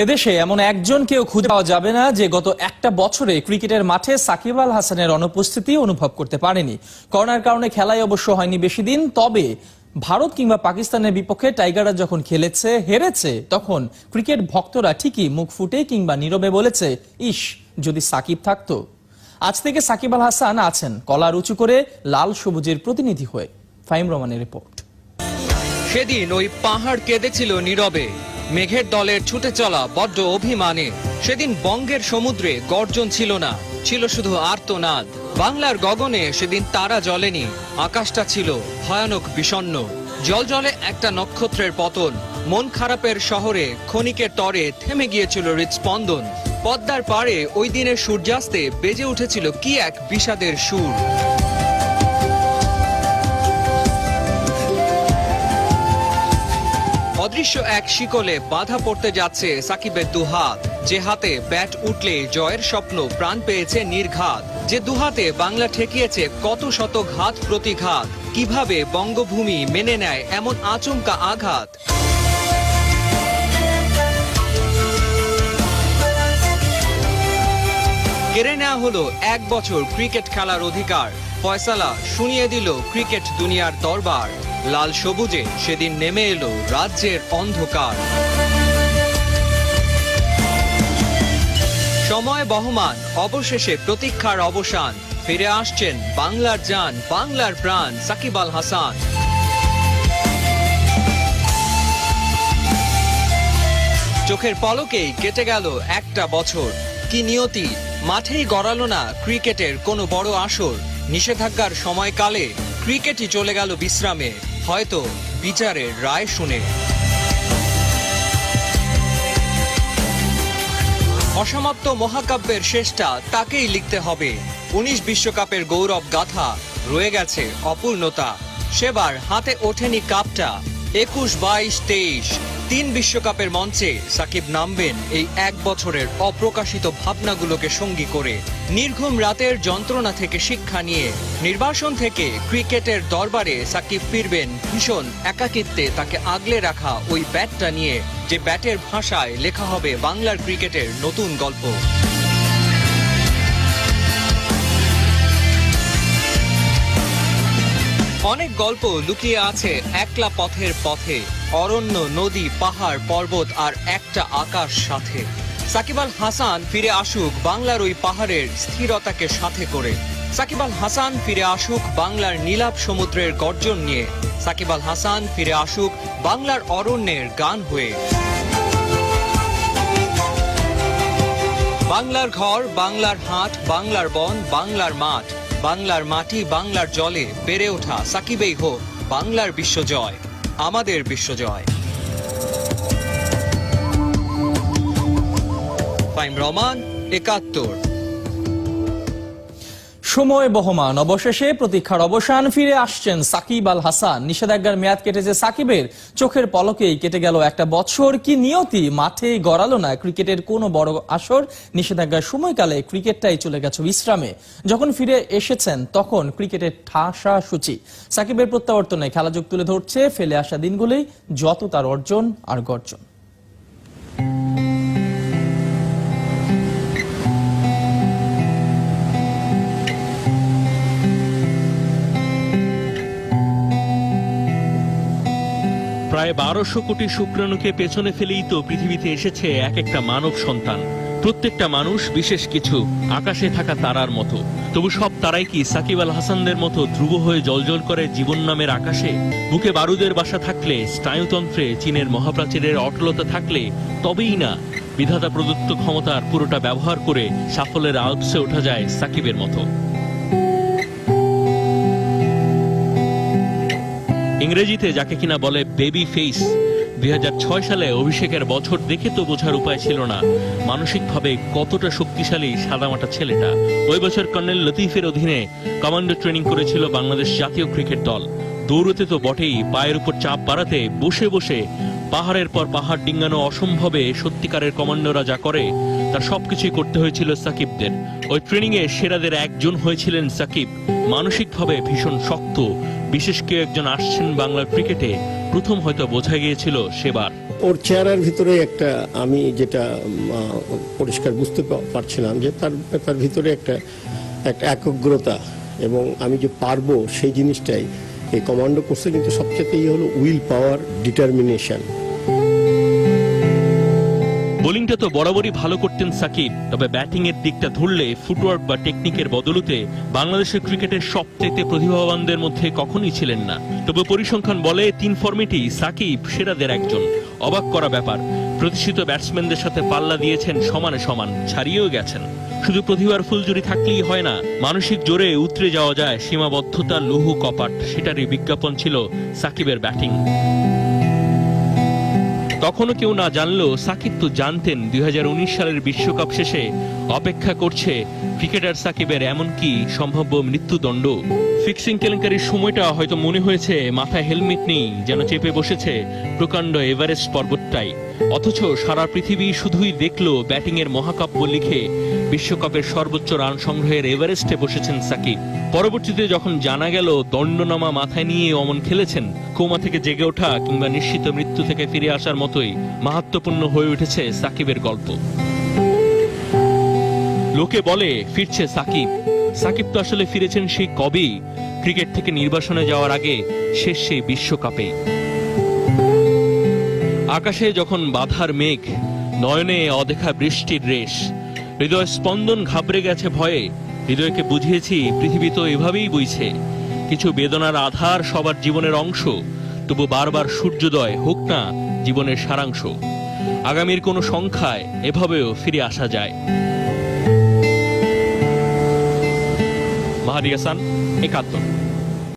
এদেশে এমন একজনকেও খুঁজে পাওয়া যাবে না যে গত একটা বছরে ক্রিকেটের মাঠে সাকিব আল হাসানের অনুপস্থিতি অনুভব করতে পারেনি। করোনার কারণে খেলাই অবশ্য হয়নি বেশি দিন, তবে ভারত কিংবা পাকিস্তানের বিপক্ষে টাইগাররা যখন খেলেছে, হেরেছে, তখন ক্রিকেট ভক্তরা ঠিকই মুখ ফুটে কিংবা নীরবে বলেছে, ইস যদি সাকিব থাকতো। আজ থেকে সাকিব আল হাসান আছেন কলার উঁচু করে লাল সবুজের প্রতিনিধি হয়ে। ফাহিম রহমানের রিপোর্ট। সেদিন ওই পাহাড় কেঁদেছিল নীরবে, মেঘের দলের ছুটে চলা বড্ড অভিমানে। সেদিন বঙ্গের সমুদ্রে গর্জন ছিল না, ছিল শুধু আর্তনাদ। বাংলার গগনে সেদিন তারা জ্বলেনি, আকাশটা ছিল ভয়ানক বিষণ্ণ। জলে একটা নক্ষত্রের পতন, মন খারাপের শহরে ক্ষণিকের তরে থেমে গিয়েছিল হৃৎস্পন্দন। পদ্মার পাড়ে ওই দিনের সূর্যাস্তে বেজে উঠেছিল কি এক বিষাদের সুর। অদৃশ্য এক শিকলে বাধা পড়তে যাচ্ছে সাকিবের দুহাত, যে হাতে ব্যাট উঠলে জয়ের স্বপ্ন প্রাণ পেয়েছে নির্ঘাত, যে দুহাতে বাংলা ঠেকিয়েছে কত শত ঘাত প্রতিঘাত। কিভাবে বঙ্গভূমি মেনে নেয় এমন আচমকা আঘাত? কেড়ে নেওয়া হলো 1 বছর ক্রিকেট খেলার অধিকার। ফয়সালা শুনিয়ে দিল ক্রিকেট দুনিয়ার দরবার। লাল সবুজে সেদিন নেমে এলো রাজ্যের অন্ধকার। সময় বহমান, অবশেষে প্রতীক্ষার অবসান। ফিরে আসছেন বাংলার জান, বাংলার প্রাণ সাকিব আল হাসান। চোখের পলকেই কেটে গেল একটা বছর। কি নিয়তি, মাঠেই গড়ালো না ক্রিকেটের কোনো বড় আসর। নিষেধাজ্ঞার সময়কালে ক্রিকেটই চলে গেল বিশ্রামে, হয়তো বিচারের রায় শুনে। অসমাপ্ত মহাকাব্যের শেষটা তাকেই লিখতে হবে। 19 বিশ্বকাপের গৌরব গাথা, রয়ে গেছে অপূর্ণতা। সেবার হাতে ওঠেনি কাপটা। 21, 22, 23 3 বিশ্বকাপের মঞ্চে সাকিব নামবেন এই 1 বছরের অপ্রকাশিত ভাবনাগুলোকে সঙ্গী করে। নির্ঘুম রাতের যন্ত্রণা থেকে শিক্ষা নিয়ে, নির্বাসন থেকে ক্রিকেটের দরবারে সাকিব ফিরবেন ভীষণ একাকিত্বে তাকে আগলে রাখা ওই ব্যাটটা নিয়ে, যে ব্যাটের ভাষায় লেখা হবে বাংলার ক্রিকেটের নতুন গল্প। অনেক গল্প লুকিয়ে আছে একলা পথের পথে, অরণ্য, নদী, পাহাড়, পর্বত আর একটা আকাশ সাথে। সাকিব আল হাসান ফিরে আসুক বাংলার ওই পাহাড়ের স্থিরতাকে সাথে করে। সাকিব আল হাসান ফিরে আসুক বাংলার নীলাভ সমুদ্রের গর্জন নিয়ে। সাকিব আল হাসান ফিরে আসুক বাংলার অরণ্যের গান হয়ে। বাংলার ঘর, বাংলার হাট, বাংলার বন, বাংলার মাঠ, বাংলার মাটি, বাংলার জলে বেড়ে ওঠা সাকিবেই হোক বাংলার বিশ্বজয়, আমাদের বিশ্বজয়। ফাহিম রহমান, 71। সময় বহমান, অবশেষে প্রতীক্ষার অবসান। ফিরে আসছেন সাকিব আল হাসান। নিষেধাজ্ঞার মেয়াদ কেটেছে সাকিবের, চোখের পলকেই কেটে গেল একটা বছর। কি নিয়তি, মাঠেই গড়ালো না ক্রিকেটের কোনো বড় আসর। নিষেধাজ্ঞার সময়কালে ক্রিকেটটাই চলে গেছে বিশ্রামে। যখন ফিরে এসেছেন তখন ক্রিকেটের ঠাসা সূচি। সাকিবের প্রত্যাবর্তনে খেলাযোগ তুলে ধরছে ফেলে আসা দিনগুলোই, যত তার অর্জন আর গর্জন। প্রায় 1200 কোটি শুক্রাণুকে পেছনে ফেলেই তো পৃথিবীতে এসেছে এক একটা মানব সন্তান। প্রত্যেকটা মানুষ বিশেষ কিছু, আকাশে থাকা তারার মতো। তবু সব তারাই কি সাকিব আল হাসানদের মতো ধ্রুব হয়ে জ্বলজ্বল করে জীবন নামের আকাশে? বুকে বারুদের বাসা থাকলে, স্নায়ুতন্ত্রে চীনের মহাপ্রাচীরের অটলতা থাকলে তবেই না বিধাতা প্রদত্ত ক্ষমতার পুরোটা ব্যবহার করে সাফল্যের আউটসে ওঠা যায় সাকিবের মতো। ইংরেজিতে যাকে কিনা বলে বেবি ফেস। 2006 সালে অভিষেকের বছর দেখে তো বোঝার উপায় ছিল না মানসিকভাবে কতটা শক্তিশালী সাদামাটা ছেলেটা। ওই বছর কর্নেল লতিফের অধীনে কমান্ডো ট্রেনিং করেছিল বাংলাদেশ জাতীয় ক্রিকেট দল। দৌড়তে তো বটেই, পায়ের উপর চাপ বাড়াতে বসে বসে পাহাড়ের পর পাহাড় ডিঙ্গানো অসম্ভবে সত্যিকারের কমান্ডোরা যা করে তার সবকিছুই করতে হয়েছিল সাকিবদের। ওই ট্রেনিং এ সেরাদের একজন হয়েছিলেন সাকিব। মানসিকভাবে ভীষণ শক্ত, বিশেষ কেউ একজন আসছেন বাংলার ক্রিকেটে, প্রথম হয়তো বোঝা গিয়েছিল সেবার। ওর চেহারার ভিতরে একটা, আমি যেটা পরিষ্কার বুঝতে পারছিলাম যে তার ভিতরে একটা একাগ্রতা, এবং আমি যে পারবো সেই জিনিসটাই এই কমান্ডো কোর্সে কিন্তু সবচেয়ে হলো উইল পাওয়ার, ডিটারমিনেশন। বোলিংটা তো বরাবরই ভালো করতেন সাকিব, তবে ব্যাটিং এর দিকটা ধরলে ফুটওয়ার্ক বা টেকনিকের বদলতে বাংলাদেশের ক্রিকেটের সবচেয়ে প্রতিভাবানদের মধ্যে কখনোই ছিলেন না। তবে পরিসংখ্যান বলে 3 ফরম্যাটেই সাকিব সেরাদের একজন। অবাক করা ব্যাপার, প্রতিষ্ঠিত ব্যাটসম্যানদের সাথে পাল্লা দিয়েছেন সমানে সমান, ছাড়িয়েও গেছেন। শুধু প্রতিভার ফুলজুরি থাকলেই হয় না, মানসিক জোরে উতরে যাওয়া যায় সীমাবদ্ধতা লৌহ কপাট, সেটারই বিজ্ঞাপন ছিল সাকিবের ব্যাটিং। তখনও কেউ না জানলেও সাকিব তো জানতেন 2019 সালের বিশ্বকাপ শেষে অপেক্ষা করছে ক্রিকেটার সাকিবের এমনকি সম্ভাব্য মৃত্যুদণ্ড। ফিক্সিং কেলেঙ্কারির সময়টা হয়তো মনে হয়েছে মাথায় হেলমেট নেই, যেন চেপে বসেছে প্রকাণ্ড এভারেস্ট পর্বতটাই। অথচ সারা পৃথিবী শুধুই দেখলো ব্যাটিংয়ের মহাকাব্য লিখে বিশ্বকাপের সর্বোচ্চ রান সংগ্রহের এভারেস্টে বসেছেন সাকিব। পরবর্তীতে যখন জানা গেল দণ্ডনামা মাথায় নিয়ে অমন খেলেছেন, কোমা থেকে জেগে ওঠা কিংবা নিশ্চিত মৃত্যু থেকে ফিরে আসার মতোই মাহাত্ম্যপূর্ণ হয়ে উঠেছে সাকিবের গল্প। লোকে বলে ফিরছে সাকিব। সাকিব তো আসলে ফিরেছেন সেই কবেই, ক্রিকেট থেকে নির্বাসনে যাওয়ার আগে শেষ সেই বিশ্বকাপে। আকাশে যখন বাধার মেঘ, নয়নে অদেখা বৃষ্টির রেশ, হৃদয় স্পন্দন ঘাবড়ে গেছে ভয়ে, হৃদয়কে বুঝিয়েছি পৃথিবী তো এভাবেই বইছে। কিছু বেদনার আধার সবার জীবনের অংশ, তবু বারবার সূর্যোদয় হোক না জীবনের সারাংশ। আগামীর কোনো সংখ্যায় এভাবেও ফিরে আসা যায়। মাহাদি হাসান, একাত্তর।